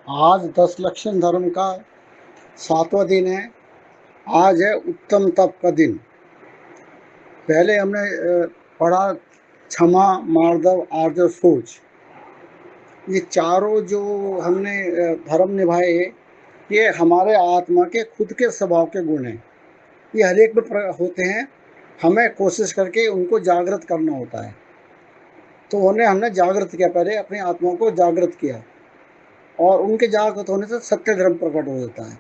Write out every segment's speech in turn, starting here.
आज 10 लक्षण धर्म का 7वां दिन है। आज है उत्तम तप का दिन। पहले हमने पढ़ा क्षमा, मार्दव, आर्जव, सोच। ये चारों जो हमने धर्म निभाए, ये हमारे आत्मा के खुद के स्वभाव के गुण हैं। ये हर एक में होते हैं। हमें कोशिश करके उनको जागृत करना होता है। तो उन्हें हमने जागृत किया, पहले अपनी आत्मा को जागृत किया और उनके जागृत होने से सत्य धर्म प्रकट हो जाता है।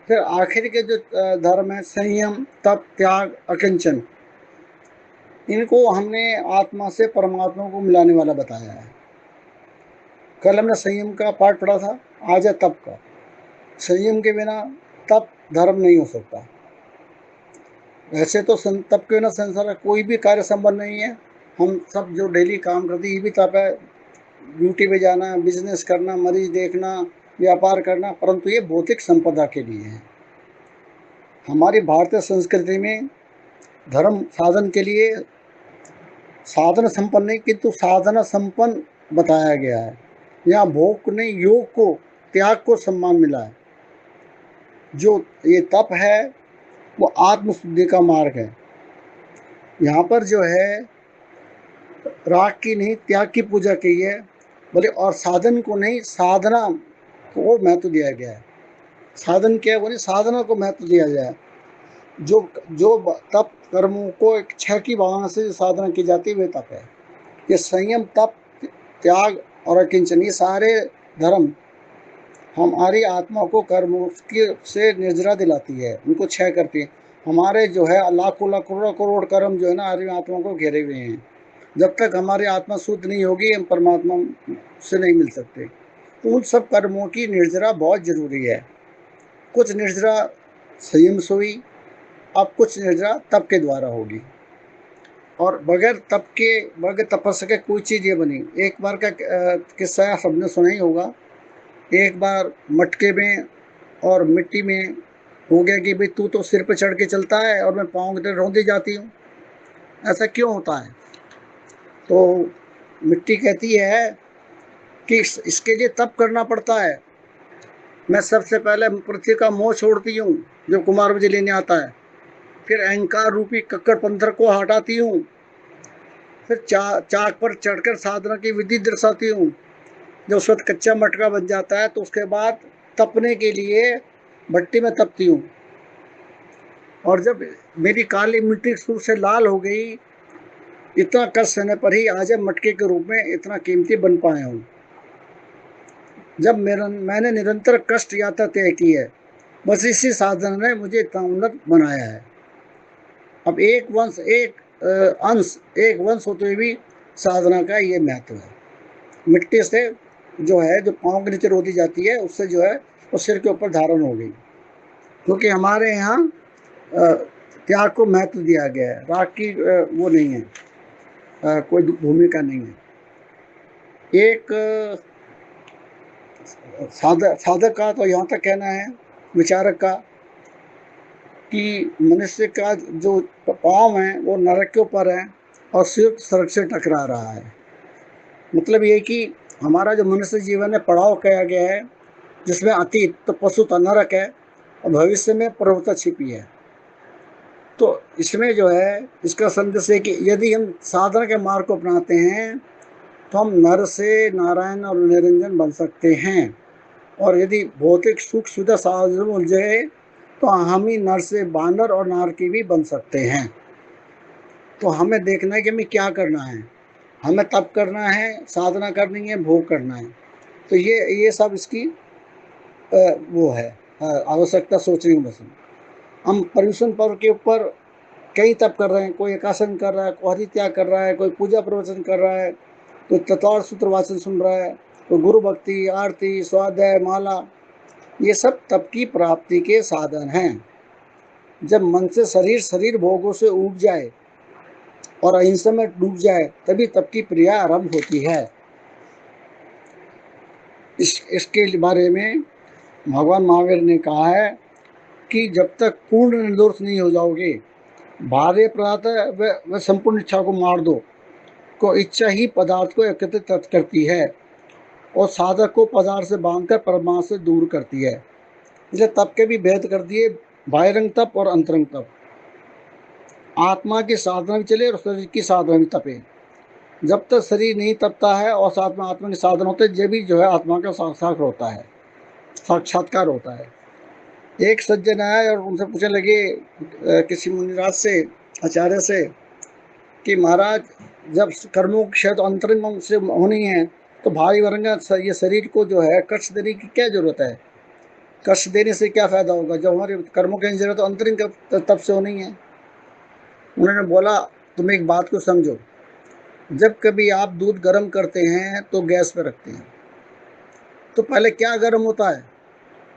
फिर आखिर के जो धर्म है संयम, तप, त्याग, अकिंचन, इनको हमने आत्मा से परमात्मा को मिलाने वाला बताया है। कल हमने संयम का पाठ पढ़ा था, आज है तप का। संयम के बिना तप धर्म नहीं हो सकता। वैसे तो तप के बिना संसार का कोई भी कार्य संभव नहीं है। हम सब जो डेली काम करते हैं, ये भी तप है। ड्यूटी पे जाना, बिजनेस करना, मरीज देखना, व्यापार करना, परंतु ये भौतिक संपदा के लिए है। हमारी भारतीय संस्कृति में धर्म साधन के लिए साधन संपन्न नहीं किंतु साधना संपन्न बताया गया है। यहाँ भोग को नहीं, योग को, त्याग को सम्मान मिला है। जो ये तप है वो आत्मशुद्धि का मार्ग है। यहाँ पर जो है राग की नहीं, त्याग की पूजा की है बोले, और साधन को नहीं, साधना को महत्व दिया गया है। साधन क्या है बोले, साधना को महत्व दिया गया है। जो जो तप कर्मों को एक क्षय की भावना से साधना की जाती है वे तप है। ये संयम, तप, त्याग और अकिंचन, ये सारे धर्म हमारी आत्मा को कर्मों की से निर्जरा दिलाती है, उनको क्षय करती है। हमारे जो है लाखों लाख करोड़ करोड़ कर्म जो है ना, हमारी आत्मा को घेरे हुए हैं। जब तक हमारी आत्मा शुद्ध नहीं होगी, हम परमात्मा से नहीं मिल सकते। तो उन सब कर्मों की निर्जरा बहुत जरूरी है। कुछ निर्जरा संयम से हुई, अब कुछ निर्जरा तप के द्वारा होगी। और बगैर तप के, बगैर तपस्या के कोई चीज़ ये बनी। एक बार का किस्सा सबने सुना ही होगा। एक बार मटके में और मिट्टी में हो गया कि भाई तू तो सिर पे चढ़ के चलता है और मैं पाँव के रौंदी जाती हूँ, ऐसा क्यों होता है? तो मिट्टी कहती है कि इसके लिए तप करना पड़ता है। मैं सबसे पहले पृथ्वी का मोह छोड़ती हूँ जो कुमार मुझे लेने आता है, फिर अहंकार रूपी कक्कड़ पंथर को हटाती हूँ, फिर चाक पर चढ़कर साधना की विधि दर्शाती हूँ। जब उस वक्त कच्चा मटका बन जाता है तो उसके बाद तपने के लिए भट्टी में तपती हूँ। और जब मेरी काली मिट्टी शुरू से लाल हो गई, इतना कष्ट सहने पर ही आज मटके के रूप में इतना कीमती बन पाया हूँ। जब मैंने निरंतर कष्ट यात्रा तय की है, बस इसी साधन ने मुझे इतना उन्नत बनाया है। अब एक वंश, एक वंश होते हुए भी साधना का ये महत्व है। मिट्टी से जो है, जो पाँव के नीचे रोती जाती है, उससे जो है वो सिर के ऊपर धारण हो गई। क्योंकि हमारे यहाँ त्याग को महत्व दिया गया है, राग की वो नहीं है, कोई भूमिका नहीं है। एक साधक का तो यहाँ तक कहना है, विचारक का, कि मनुष्य का जो पाँव है वो नरक के ऊपर है और सिर सड़क से टकरा रहा है। मतलब ये कि हमारा जो मनुष्य जीवन है पड़ाव किया गया है, जिसमें अतीत तो पशु तो नरक है और भविष्य में प्रभुता छिपी है। तो इसमें जो है इसका संदेश है कि यदि हम साधना के मार्ग को अपनाते हैं तो हम नर से नारायण और निरंजन बन सकते हैं। और यदि भौतिक सुख सुविधा साधन मिल जाए तो हम ही नर से बानर और नारकी भी बन सकते हैं। तो हमें देखना है कि हमें क्या करना है। हमें तप करना है, साधना करनी है, भोग करना है। तो ये सब इसकी वो है आवश्यकता सोचने की बस। हम परमेश्वर पर्व के ऊपर कई तप कर रहे हैं। कोई एकासन कर रहा है, कोई हरि त्याग कर रहा है, कोई पूजा प्रवचन कर रहा है, कोई तत्वार सूत्र वाचन सुन रहा है, कोई गुरु भक्ति, आरती, स्वाध्याय, माला, ये सब तप की प्राप्ति के साधन हैं। जब मन से शरीर भोगों से ऊब जाए और अहिंसा में डूब जाए तभी तप की क्रिया आरंभ होती है। इसके बारे में भगवान महावीर ने कहा है कि जब तक पूर्ण निर्दोष नहीं हो जाओगे, बाह्य पदार्थ व संपूर्ण इच्छा को मार दो, को इच्छा ही पदार्थ को एकत्रित करती है। और साधक को पदार्थ से बांधकर परमात्मा से दूर करती है। इसलिए तप के भी भेद कर दिए, बाह्यरंग तप और अंतरंग तप। आत्मा की साधना भी चले और शरीर की साधना भी तपे। जब तक शरीर नहीं तपता है और साथ में आत्मा के साधन होते हैं, ये भी जो है आत्मा का साक्षात्कार होता है। एक सज्जन आए और उनसे पूछने लगे किसी मुनिराज से, आचार्य से, कि महाराज जब कर्मों की शायद अंतरंग से होनी है तो भाई वर्ग ये शरीर को जो है कष्ट देने की क्या जरूरत है? कष्ट देने से क्या फायदा होगा जब हमारे कर्मों की जरूरत तो अंतरंग तप से होनी है। उन्होंने बोला तुम एक बात को समझो, जब कभी आप दूध गर्म करते हैं तो गैस पर रखते हैं, तो पहले क्या गर्म होता है?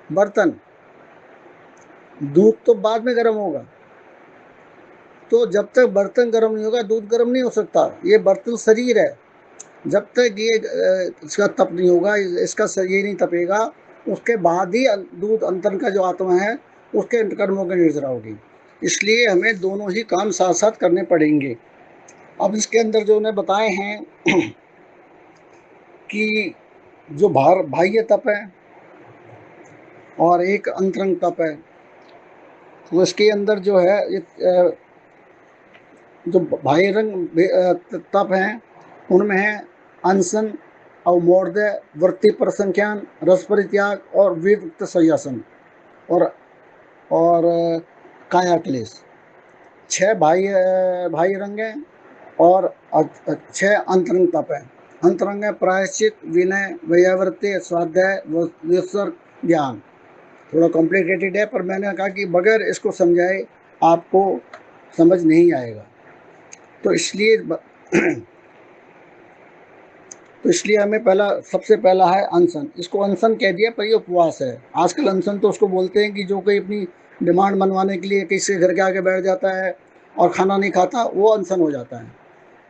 बर्तन। दूध तो बाद में गर्म होगा। तो जब तक बर्तन गर्म नहीं होगा दूध गर्म नहीं हो सकता। ये बर्तन शरीर है, जब तक ये इसका तप नहीं होगा, इसका शरीर नहीं तपेगा, उसके बाद ही दूध अंतर का जो आत्मा है उसके कर्मों की निर्जरा होगी। इसलिए हमें दोनों ही काम साथ साथ करने पड़ेंगे। अब इसके अंदर जो उन्हें बताए हैं कि जो बाह्य तप है और एक अंतरंग तप है, तो इसके अंदर जो है जो बाह्यरंग तप हैं उनमें है अनशन, अवमोर्दय, वृत्ति परिसंख्यान, रस परित्याग और विविक्त संयासन और काया क्लेश। 6 बाह्य रंग हैं और 6 अंतरंग तप है। अंतरंग है प्रायश्चित, विनय, वैयावृत्ति, स्वाध्याय, विसर्ग, ज्ञान। थोड़ा कॉम्प्लिकेटेड है पर मैंने कहा कि बगैर इसको समझाए आपको समझ नहीं आएगा। तो इसलिए हमें सबसे पहला है अनशन। इसको अनशन कह दिया पर ये उपवास है। आजकल अनशन तो उसको बोलते हैं कि जो कोई अपनी डिमांड मनवाने के लिए किसी घर के आगे बैठ जाता है और खाना नहीं खाता, वो अनशन हो जाता है।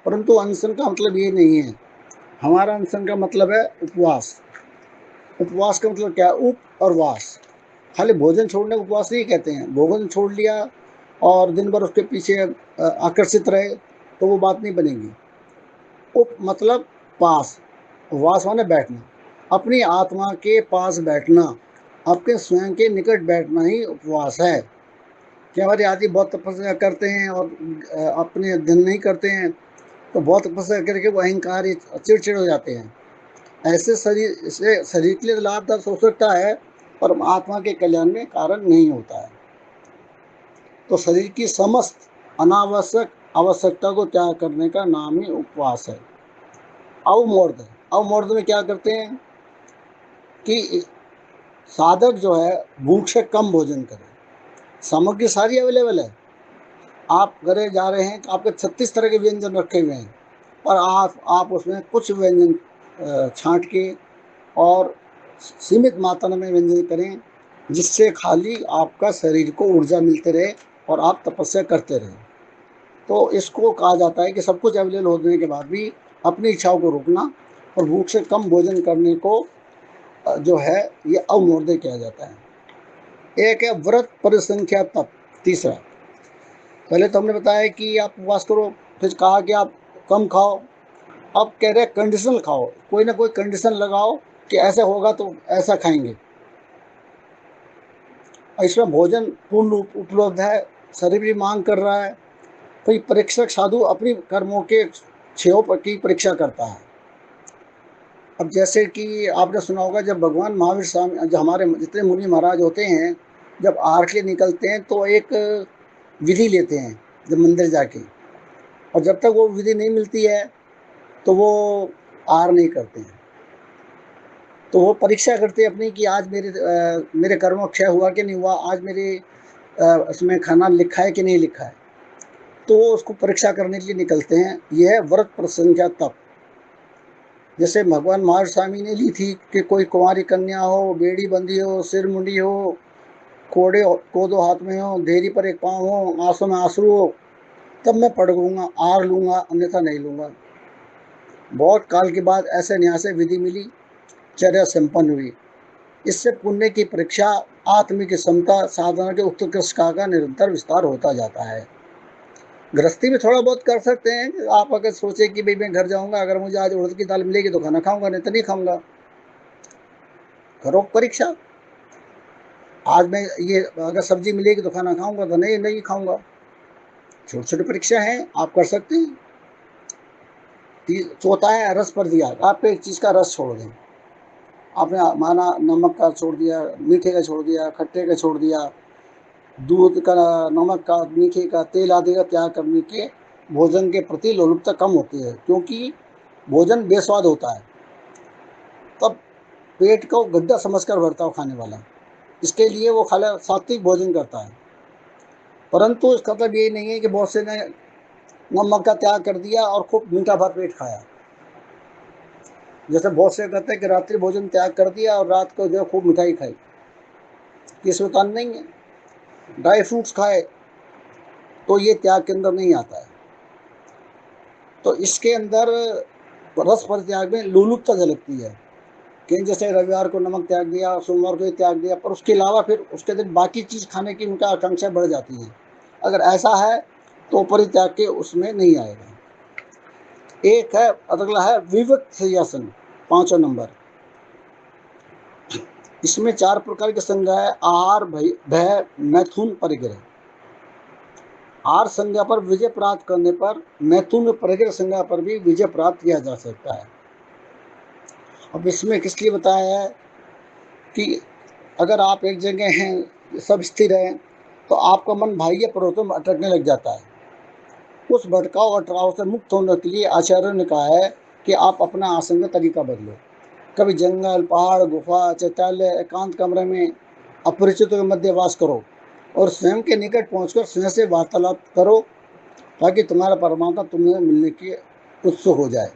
परंतु अनशन का मतलब ये नहीं है। हमारा अनशन का मतलब है उपवास। उपवास का मतलब क्या है? उप और वास। खाली भोजन छोड़ने को उपवास नहीं कहते हैं। भोजन छोड़ लिया और दिन भर उसके पीछे आकर्षित रहे तो वो बात नहीं बनेगी। उप मतलब पास, वास माने बैठना, अपनी आत्मा के पास बैठना, आपके स्वयं के निकट बैठना ही उपवास है। कि हमारे आदि बहुत तपस्या करते हैं और अपने अध्ययन नहीं करते हैं, तो बहुत तपस्या करके वो अहंकारी चिड़चिड़ हो जाते हैं। ऐसे शरीर के लिए लाभदायक हो सकता है पर आत्मा के कल्याण में कारण नहीं होता है। तो शरीर की समस्त अनावश्यक आवश्यकता को त्याग करने का नाम ही उपवास है। अवमूर्ध में क्या करते हैं कि साधक जो है भूख से कम भोजन करे। सामग्री सारी अवेलेबल है, आप घरे जा रहे हैं तो आपके 36 तरह के व्यंजन रखे हुए हैं, पर आप उसमें कुछ व्यंजन छांट के और सीमित मात्रा में व्यंजन करें, जिससे खाली आपका शरीर को ऊर्जा मिलते रहे और आप तपस्या करते रहें। तो इसको कहा जाता है कि सब कुछ अवेलेबल होने के बाद भी अपनी इच्छाओं को रोकना और भूख से कम भोजन करने को जो है ये अवमूर्ध किया जाता है। एक है व्रत परिसंख्या तप। तीसरा, पहले तो हमने बताया कि आप उपवास करो, फिर कहा कि आप कम खाओ। अब कह रहे कंडीशनल खाओ, कोई ना कोई कंडीशन लगाओ कि ऐसा होगा तो ऐसा खाएंगे। इसमें भोजन पूर्ण उपलब्ध है, शरीर भी मांग कर रहा है, तो परीक्षक साधु अपनी कर्मों के क्षयों की परीक्षा करता है। अब जैसे कि आपने सुना होगा, जब भगवान महावीर स्वामी, जो हमारे जितने मुनि महाराज होते हैं, जब आहार के लिए निकलते हैं तो एक विधि लेते हैं जब मंदिर जाके, और जब तक वो विधि नहीं मिलती है तो वो आहार नहीं करते हैं। तो वो परीक्षा करते हैं अपनी कि आज मेरे कर्मों क्षय हुआ कि नहीं हुआ, आज मेरे उसमें खाना लिखा है कि नहीं लिखा है। तो वो उसको परीक्षा करने के लिए निकलते हैं। यह है व्रत प्रसंख्या तप। जैसे भगवान महावीर स्वामी ने ली थी कि कोई कुंवारी कन्या हो, बेड़ी बंदी हो, सिर मुंडी हो, कोदो हाथ में हो, देरी पर एक पाँव हो, आंसू में आंसू हो, तब मैं पढ़ लूँगा, आर लूँगा, अन्यथा नहीं लूँगा। बहुत काल के बाद ऐसे न्याय से विधि मिली, चर्या संपन्न हुई। इससे पुण्य की परीक्षा, आत्मिक क्षमता, साधना के उत्कृष्ट का निरंतर विस्तार होता जाता है। गृहस्थी में थोड़ा बहुत कर सकते हैं। आप अगर सोचे कि भाई मैं घर जाऊंगा, अगर मुझे आज उड़द की दाल मिलेगी तो खाना खाऊंगा, नहीं तो नहीं खाऊंगा। करो परीक्षा। आज मैं ये अगर सब्जी मिलेगी तो खाना खाऊंगा, तो नहीं खाऊंगा। छोटी छोटी परीक्षा है, आप कर सकते हैं। चौथा है रस पर दिया। आप एक चीज़ का रस छोड़ दें। आपने माना नमक का छोड़ दिया, मीठे का छोड़ दिया, खट्टे का छोड़ दिया, दूध का, नमक का, मीठे का, तेल आदि का त्याग करने के भोजन के प्रति लोलुपता कम होती है, क्योंकि भोजन बेस्वाद होता है। तब पेट को गड्ढा समझकर भरता हो खाने वाला, इसके लिए वो खाली सात्विक भोजन करता है। परंतु इसका मतलब ये नहीं है कि बहुत से ने नमक का त्याग कर दिया और खूब मीठा भर पेट खाया। जैसे बहुत से कहते हैं कि रात्रि भोजन त्याग कर दिया और रात को जो खूब मिठाई खाई, ये स्वतंत्र नहीं है। ड्राई फ्रूट्स खाए तो ये त्याग के अंदर नहीं आता है। तो इसके अंदर रस पर त्याग में लोलुपता झलकती है कि जैसे रविवार को नमक त्याग दिया, सोमवार को त्याग दिया, पर उसके अलावा फिर उसके दिन बाकी चीज़ खाने की उनका आकांक्षा बढ़ जाती है। अगर ऐसा है तो परित्याग के उसमें नहीं आएगा। एक है, अगला है विविक्त संयासन, 5वां नंबर। इसमें 4 प्रकार की संज्ञा है: आहार, भय, मैथुन, परिग्रह। आहार संज्ञा पर विजय प्राप्त करने पर मैथुन परिग्रह संज्ञा पर भी विजय प्राप्त किया जा सकता है। अब इसमें किस लिए बताया है कि अगर आप एक जगह हैं, सब स्थिर हैं, तो आपका मन बाह्य पर्वतों में अटकने लग जाता है। उस भटकाव अटराव से मुक्त होने के लिए आचार्यों ने कहा है कि आप अपना आसन का तरीका बदलो। कभी जंगल, पहाड़, गुफा, चैत्यालय, एकांत कमरे में अपरिचितों के मध्य वास करो और स्वयं के निकट पहुंचकर स्वयं से वार्तालाप करो, ताकि तुम्हारा परमात्मा तुम्हें मिलने की उत्सुक हो जाए।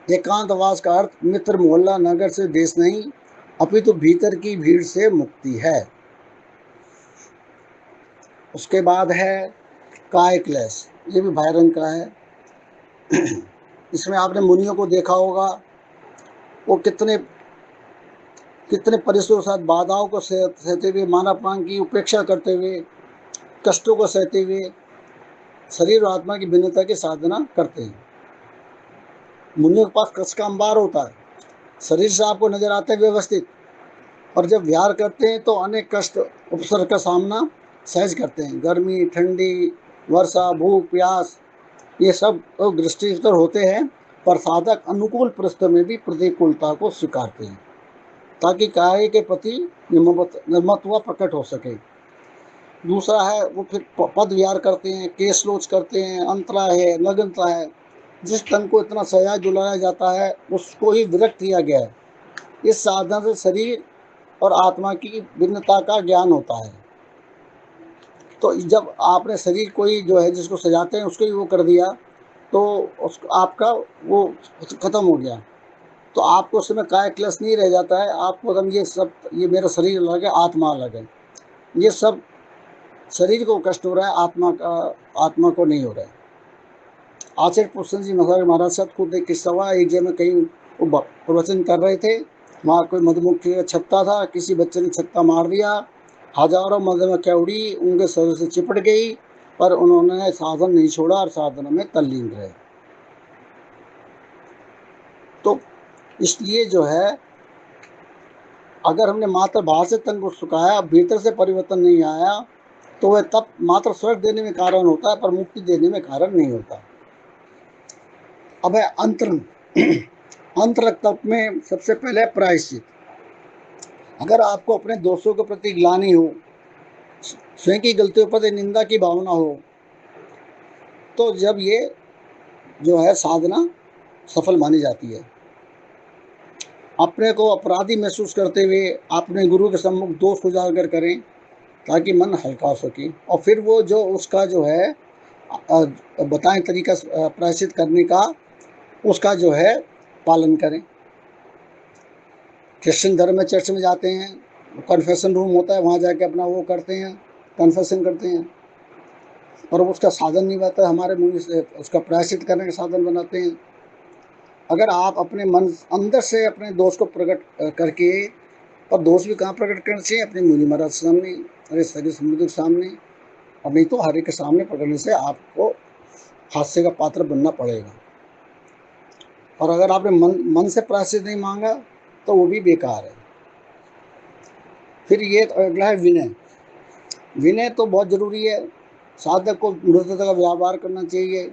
एकांतवास का अर्थ मित्र, मोहल्ला, नगर से देश नहीं, अपितु भीतर की भीड़ से मुक्ति है। उसके बाद है काय क्लेश, ये भी भैरन का है। इसमें आपने मुनियों को देखा होगा, वो कितने कितने परिश्रम के साथ बाधाओं को सहते हुए, मानव प्राण की उपेक्षा करते हुए, कष्टों को सहते हुए शरीर और आत्मा की भिन्नता की साधना करते हैं। मुनियों के पास कष्ट का अंबार होता है, शरीर से आपको नजर आते हैं व्यवस्थित, और जब विहार करते हैं तो अनेक कष्ट उपसर्ग का सामना सहज करते हैं। गर्मी, ठंडी, वर्षा, भूख, प्यास, ये सब तो दृष्टिस्तर होते हैं, पर साधक अनुकूल परिस्थिति में भी प्रतिकूलता को स्वीकारते हैं, ताकि कार्य के प्रति निर्ममत्व प्रकट हो सके। दूसरा है वो फिर पद विहार करते हैं, केश लोच करते हैं, अंतरा है, नग्नता है। जिस तन को इतना सजा जुलाया जाता है उसको ही विरक्त किया गया है। इस साधना से शरीर और आत्मा की भिन्नता का ज्ञान होता है। तो जब आपने शरीर को ही जो है जिसको सजाते हैं उसको ही वो कर दिया, तो उसको आपका वो खत्म हो गया, तो आपको उसमें काय क्लेश नहीं रह जाता है। आपको हम ये सब, ये मेरा शरीर अलग है, आत्मा अलग है, ये सब शरीर को कष्ट हो रहा है, आत्मा को नहीं हो रहा है। आचार्य पुष्कर जी महाराज साथ खुद एक किस्सा हुआ। एक जगह में कहीं वो प्रवचन कर रहे थे, वहाँ कोई मधुमक्खी का छत्ता था, किसी बच्चे ने छत्ता मार दिया, हजारों मधुमक्खियाँ उड़ी, उनके शरीर से चिपट गई, पर उन्होंने साधन नहीं छोड़ा और साधना में तल्लीन रहे। तो इसलिए जो है, अगर हमने मात्र बाहर से तन को सुखाया, भीतर से परिवर्तन नहीं आया, तो वह तप मात्र स्वर्ग देने में कारण होता है, पर मुक्ति देने में कारण नहीं होता। अब है अंतरंग। अंतरंग तप में सबसे पहले प्रायश्चित। अगर आपको अपने दोस्तों के प्रति ग्लानि हो, स्वयं की गलतियों पर निंदा की भावना हो, तो जब ये जो है साधना सफल मानी जाती है। अपने को अपराधी महसूस करते हुए अपने गुरु के सम्मुख दोष उजागर करें, ताकि मन हल्का हो सके, और फिर वो जो उसका जो है बताएं तरीका प्रायश्चित करने का, उसका जो है पालन करें। क्रिश्चियन धर्म में चर्च में जाते हैं, कन्फेशन रूम होता है, वहाँ जाके अपना वो करते हैं, कन्फेशन करते हैं, और उसका साधन नहीं बनता, हमारे मुनि से उसका प्रायश्चित करने का साधन बनाते हैं। अगर आप अपने मन अंदर से अपने दोष को प्रकट करके, और दोष भी कहाँ प्रकट करना चाहिए? अपने मुनि महाराज सामने, अरे सगे समुद्र के सामने, और नहीं तो हरे के सामने पकड़ने से आपको हास्य का पात्र बनना पड़ेगा। और अगर आपने मन से प्रायश्चित नहीं मांगा, तो वो भी बेकार है। फिर ये अगला है विनय। विनय तो बहुत ज़रूरी है। साधक को मृदता का व्यवहार करना चाहिए।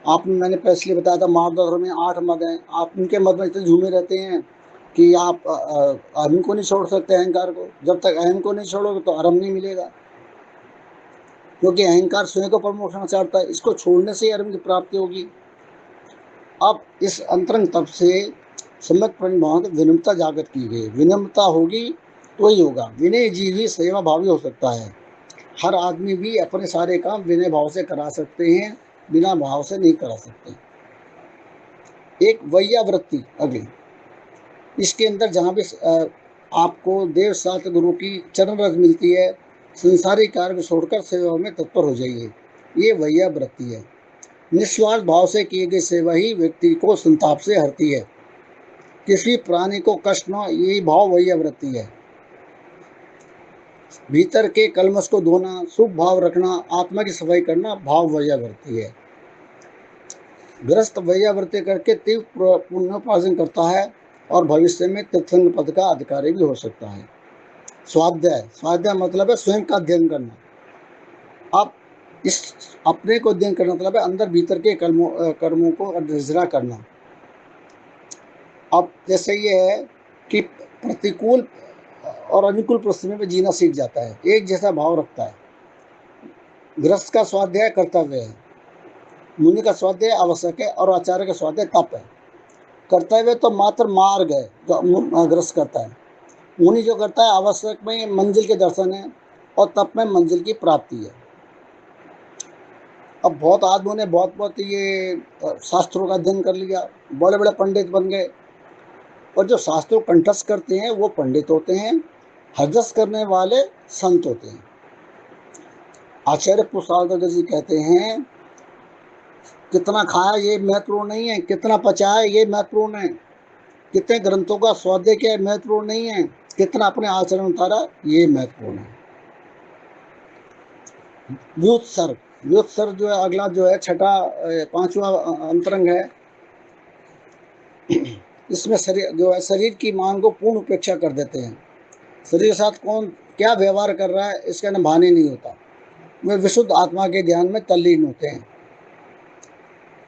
मैंने पहले बताया था मार्गदर्शन धर्म में 8 मद हैं। आप उनके मद में इतने झूमे रहते हैं कि आप अहम को नहीं छोड़ सकते, अहंकार को। जब तक अहम को नहीं छोड़ोगे तो अरम नहीं मिलेगा, क्योंकि अहंकार स्वयं को प्रमोशन चाहता है। इसको छोड़ने से ही अरम की प्राप्ति होगी। अब इस अंतरंग तप से सम्यक परिभाव विनम्रता जागृत की गई। विनम्रता होगी तो ही होगा। विनय जीव ही सेवा भावी हो सकता है। हर आदमी भी अपने सारे काम विनय भाव से करा सकते हैं, बिना भाव से नहीं करा सकते। एक वैयावृत्ति अगली, इसके अंदर जहाँ भी आपको देव शास्त्र गुरु की चरण रज मिलती है, संसारी कार्य छोड़कर सेवा में तत्पर हो जाइए। ये वैयावृत्ति है। निस्वार्थ भाव से की गई सेवा ही व्यक्ति को संताप से हरती है। किसी प्राणी को कष्ट न, यही भाव वैयावृत्ति है। भीतर के कलमश को धोना, शुभ भाव रखना, आत्मा की सफाई करना भाव वैयावृत्ति है। गृहस्थ वैयावृत्ति करके तीव्र पुण्योपार्जन करता है और भविष्य में तत्संग पद का अधिकारी भी हो सकता है। स्वाध्याय, स्वाध्याय मतलब है स्वयं का अध्ययन करना। अब इस अपने को अध्ययन करना मतलब है अंदर भीतर के कर्मों को अध्ययन करना। अब जैसे ये है कि प्रतिकूल और अनुकूल परिस्थिति में जीना सीख जाता है, एक जैसा भाव रखता है। गृहस्थ का स्वाध्याय कर्तव्य है, मुनि का स्वाध्याय आवश्यक है और आचार्य का स्वाध्याय तप है। कर्तव्य तो मात्र मार्ग है जो गृहस्थ करता है। मुनि जो करता है आवश्यक में मंजिल के दर्शन है और तप में मंजिल की प्राप्ति है। अब बहुत आदमियों ने बहुत ये शास्त्रों का अध्ययन कर लिया, बड़े बड़े पंडित बन गए, और जो शास्त्रों कंठस्थ करते हैं वो पंडित होते हैं, हरदस करने वाले संत होते हैं। आचार्य प्रसाद जी कहते हैं कितना खाया ये महत्वपूर्ण नहीं है, कितना पचाया ये महत्वपूर्ण है, कितने ग्रंथों का स्वाध्याय किया महत्वपूर्ण नहीं है, कितना अपने आचरण उतारा ये महत्वपूर्ण है। व्युत्सर्ग, व्युत्सर्ग जो है अगला जो है छठा 5वां अंतरंग है। इसमें शरीर जो है शरीर की मांग को पूर्ण उपेक्षा कर देते हैं। शरीर के साथ कौन क्या व्यवहार कर रहा है इसका न भान ही नहीं होता। वे विशुद्ध आत्मा के ध्यान में तल्लीन होते हैं।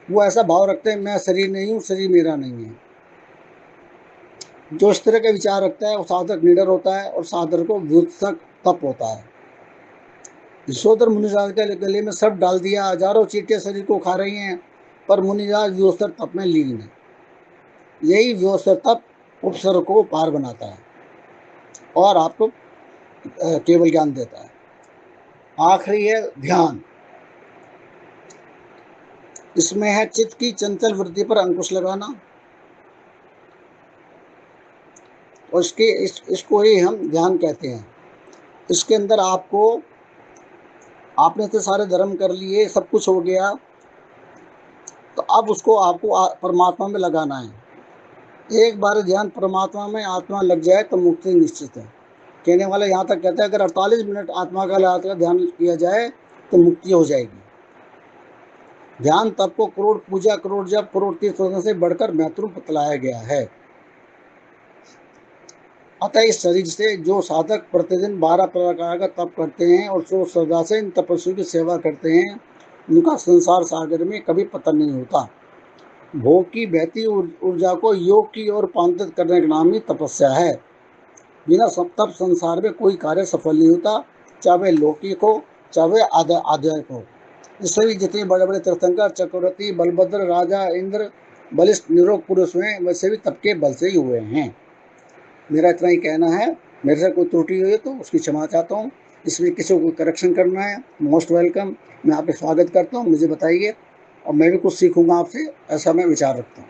वो ऐसा भाव रखते हैं मैं शरीर नहीं हूँ, शरीर मेरा नहीं है। जो इस तरह के विचार रखता है वो साधक निडर होता है और साधक को व्युत्सर्ग तप होता है। यशोधर मुनिराज के गले में सब डाल दिया, हजारों चींटियां शरीर को खा रही हैं, पर मुनिराज व्युत्सर्ग तप में लीन है। यही व्युत्सर्ग तप उपसर्ग को पार बनाता है और आपको केवल ज्ञान देता है। आखिरी है ध्यान। इसमें है चित्त की चंचल वृत्ति पर अंकुश लगाना, और इसको ही हम ध्यान कहते हैं। इसके अंदर आपने तो सारे धर्म कर लिए, सब कुछ हो गया, तो अब उसको आपको परमात्मा में लगाना है। एक बार ध्यान परमात्मा में आत्मा लग जाए तो मुक्ति निश्चित है। कहने वाला यहाँ तक कहता है अगर 48 मिनट आत्मा का लगाकर ध्यान किया जाए तो मुक्ति हो जाएगी। ध्यान तप को करोड़ पूजा, करोड़ जप, करोड़ तीर्थ से बढ़कर महत्वपूर्ण बतलाया गया है। अतः इस शरीर से जो साधक प्रतिदिन 12 प्रकार का तप करते हैं और जो श्रद्धा से इन तपस्वियों की सेवा करते हैं, उनका संसार सागर में कभी पतन नहीं होता। भोग की बहती ऊर्जा को योग की ओर रूपांतरित करने का नाम ही तपस्या है। बिना तप संसार में कोई कार्य सफल नहीं होता, चाहे वह लौकिक हो चाहे वह आध्यात्मिक हो। इससे भी जितने बड़े बड़े तीर्थंकर, चक्रवर्ती, बलभद्र, राजा, इंद्र, बलिष्ठ, निरोग पुरुष हुए वैसे भी तप के बल से ही हुए हैं। मेरा इतना ही कहना है। मेरे से कोई त्रुटि हुई है तो उसकी क्षमा चाहता हूँ। इसमें किसी को करेक्शन करना है, मोस्ट वेलकम। मैं आपका स्वागत करता हूँ, मुझे बताइए और मैं भी कुछ सीखूंगा आपसे, ऐसा मैं विचार रखता हूँ।